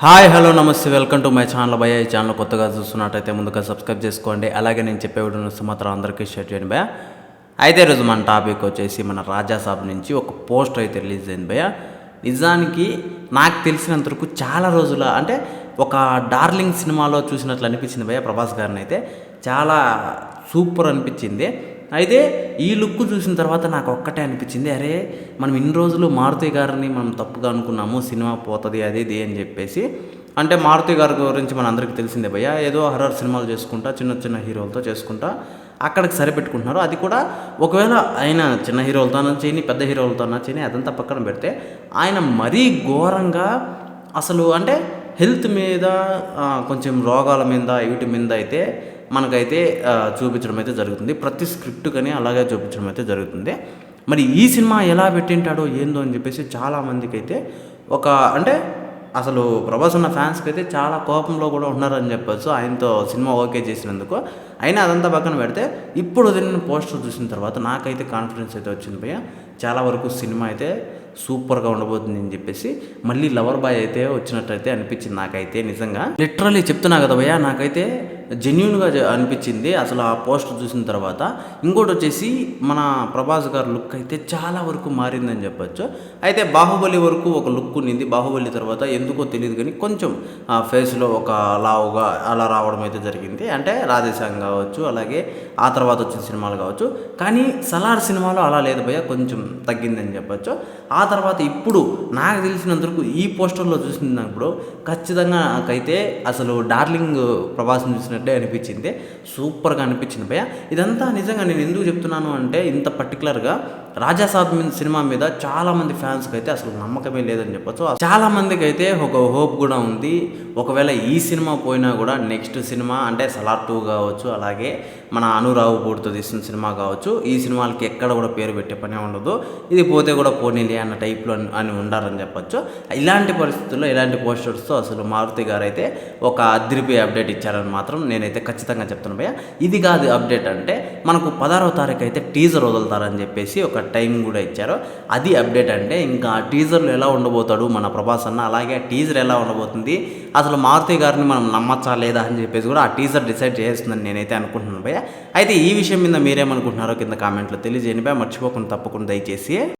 Hi hello నమస్తే welcome to my channel భయ్య. ఈ ఛానల్ కొత్తగా చూస్తున్నట్టయితే ముందుగా సబ్స్క్రైబ్ చేసుకోండి. అలాగే నేను చెప్పే వీడియోని మాత్రం అందరికీ షేర్ చేయండి భయ్య. అయితే ఈరోజు మన టాపిక్ వచ్చేసి మన రాజా సాబ్ నుంచి ఒక పోస్టర్ అయితే రిలీజ్ అయింది భయ్య. నిజానికి నాకు తెలిసినంత వరకు చాలా రోజుల అంటే ఒక డార్లింగ్ సినిమాలో చూసినట్లు అనిపించింది భయ్య. ప్రభాస్ గారిని అయితే చాలా సూపర్ అనిపించింది. అయితే ఈ లుక్ చూసిన తర్వాత నాకు ఒక్కటే అనిపించింది, అరే మనం ఇన్ని రోజులు మారుతి గారిని మనం తప్పుగా అనుకున్నాము, సినిమా పోతుంది అది ఇది అని చెప్పేసి. అంటే మారుతి గారి గురించి మన అందరికీ తెలిసిందే భయ్య, ఏదో హర్రర్ సినిమాలు చేసుకుంటా చిన్న చిన్న హీరోలతో చేసుకుంటా అక్కడికి సరిపెట్టుకుంటున్నారు. అది కూడా ఒకవేళ ఆయన చిన్న హీరోలతోనో చేయని పెద్ద హీరోలతోనో చేయని అదంతా పక్కన పెడితే ఆయన మరీ ఘోరంగా అసలు అంటే హెల్త్ మీద కొంచెం రోగాల మీద వీటి మీద అయితే మనకైతే చూపించడం అయితే జరుగుతుంది. ప్రతి స్క్రిప్ట్ కానీ అలాగే చూపించడం అయితే జరుగుతుంది. మరి ఈ సినిమా ఎలా పెట్టింటాడో ఏందో అని చెప్పేసి చాలామందికి అయితే ఒక అంటే అసలు ప్రభాస్ ఉన్న ఫ్యాన్స్కి అయితే చాలా కోపంలో కూడా ఉన్నారని చెప్పొచ్చు ఆయనతో సినిమా ఓకే చేసినందుకు. అయినా అదంతా పక్కన పెడితే ఇప్పుడు వదిలిన పోస్టర్ చూసిన తర్వాత నాకైతే కాన్ఫిడెన్స్ అయితే వచ్చింది భయ్య. చాలా వరకు సినిమా అయితే సూపర్గా ఉండబోతుంది అని చెప్పేసి మళ్ళీ లవర్ బాయ్ అయితే వచ్చినట్టయితే అనిపించింది నాకైతే. నిజంగా లిటరల్లీ చెప్తున్నా కదా భయ్య, నాకైతే జెన్యున్గా అనిపించింది అసలు ఆ పోస్టర్ చూసిన తర్వాత. ఇంకోటి వచ్చేసి మన ప్రభాస్ గారి లుక్ అయితే చాలా వరకు మారిందని చెప్పొచ్చు. అయితే బాహుబలి వరకు ఒక లుక్ ఉన్నింది, బాహుబలి తర్వాత ఎందుకో తెలియదు కానీ కొంచెం ఆ ఫేస్లో ఒక లావుగా అలా రావడం అయితే జరిగింది. అంటే రాధేశ్యామ్ కావచ్చు, అలాగే ఆ తర్వాత వచ్చిన సినిమాలు కావచ్చు. కానీ సలార్ సినిమాలో అలా లేదు భయ్య, కొంచెం తగ్గిందని చెప్పొచ్చు. ఆ తర్వాత ఇప్పుడు నాకు తెలిసినంతవరకు ఈ పోస్టర్లో చూసినప్పుడు ఖచ్చితంగా నాకైతే అసలు డార్లింగ్ ప్రభాస్ని చూసినట్టే అనిపించింది. సూపర్గా అనిపించింది భయ్య. ఇదంతా నిజంగా నేను ఎందుకు చెప్తున్నాను అంటే ఇంత పర్టికులర్గా రాజా సాబ్ సినిమా మీద చాలామంది ఫ్యాన్స్కి అయితే అసలు నమ్మకమే లేదని చెప్పొచ్చు. చాలామందికి అయితే ఒక హోప్ కూడా ఉంది, ఒకవేళ ఈ సినిమా పోయినా కూడా నెక్స్ట్ సినిమా అంటే సలార్ 2 కావచ్చు, అలాగే మన అనురావు పూడితో తీసిన సినిమా కావచ్చు, ఈ సినిమాలకి ఎక్కడ కూడా పేరు పెట్టే పనే ఉండదు, ఇది పోతే కూడా పోనీలే అన్న టైప్లో అని ఉండాలని చెప్పొచ్చు. ఇలాంటి పరిస్థితుల్లో ఇలాంటి పోస్టర్స్తో అసలు మారుతి గారు అయితే ఒక అదిరిపోయే అప్డేట్ ఇచ్చారని మాత్రం నేనైతే ఖచ్చితంగా చెప్తున్నాను భయ్య. ఇది కాదు అప్డేట్ అంటే మనకు 16వ తారీఖు అయితే టీజర్ వదులుతారని చెప్పేసి ఒక టైం కూడా ఇచ్చారు. అది అప్డేట్ అంటే ఇంకా ఆ టీజర్లో ఎలా ఉండబోతాడు మన ప్రభాస్ అన్న, అలాగే ఆ టీజర్ ఎలా ఉండబోతుంది, అసలు మారుతి గారిని మనం నమ్మచ్చా లేదా అని చెప్పేసి కూడా ఆ టీజర్ డిసైడ్ చేస్తుందని నేనైతే అనుకుంటున్నాను భయ్య. అయితే ఈ విషయం మీద మీరేమనుకుంటున్నారో కింద కామెంట్లో తెలియజేయండి భయ్య. మర్చిపోకుండా తప్పకుండా దయచేసి